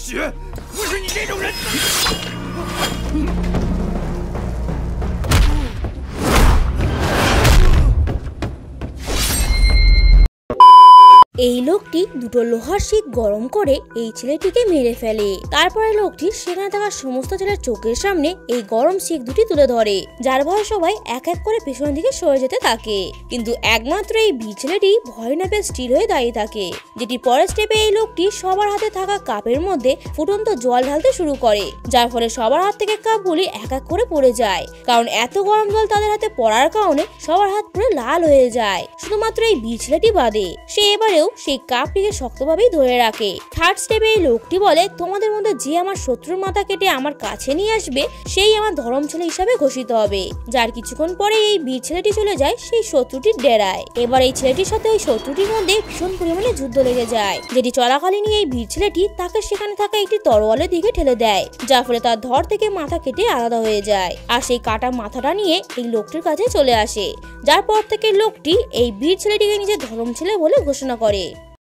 血，不是你这种人。এই লোকটি দুটো লোহার শিক গরম করে এই ছেলেটিকে মেরে ফেলে। তারপরে লোকটি সেখানে থাকা সমস্ত ছেলের চোখের সামনে এই গরম শিক দুটি তুলে ধরে, যার ভয়ে সবাই এক এক করে পেছনের দিকে সরে যেতে থাকে। কিন্তু একমাত্র এই বীর ছেলেটি ভয় না পেয়ে স্থির হয়ে দাঁড়িয়ে থাকে। যেটি পরের স্টেপে এই লোকটি সবার হাতে থাকা কাপের মধ্যে ফুটন্ত জল ঢালতে শুরু করে, যার ফলে সবার হাত থেকে কাপগুলি এক এক করে পড়ে যায়। কারণ এত গরম জল তাদের হাতে পড়ার কারণে সবার হাত পুরো লাল হয়ে যায়, শুধুমাত্র এই বীর ছেলেটি বাদে। সে এবারেও সেই কাপটিকে শক্তভাবেই ধরে রাখে। থার্ড স্টেপে এই লোকটি বলে, তোমাদের মধ্যে যে আমার শত্রুর মাথা কেটে আমার কাছে নিয়ে আসবে সেই আমার ধরম ছেলে হিসাবে ঘোষিত হবে। যার কিছুক্ষণ পরে এই বীর ছেলেটি চলে যায় সেই শত্রুটির ডেরায়। এবার এই ছেলেটির সাথে ওই শত্রুটির মধ্যে ভীষণ পরিমাণে যুদ্ধ লেগে যায়, যেটি চলাকালীন এই বীর ছেলেটি তাকে সেখানে থাকা একটি তরোয়ালের দিকে ঠেলে দেয়, যার ফলে তার ধর থেকে মাথা কেটে আলাদা হয়ে যায়। আর সেই কাটা মাথাটা নিয়ে এই লোকটির কাছে চলে আসে, যার পর থেকে লোকটি এই বীর ছেলেটিকে নিজের ধরম ছেলে বলে ঘোষণা করে।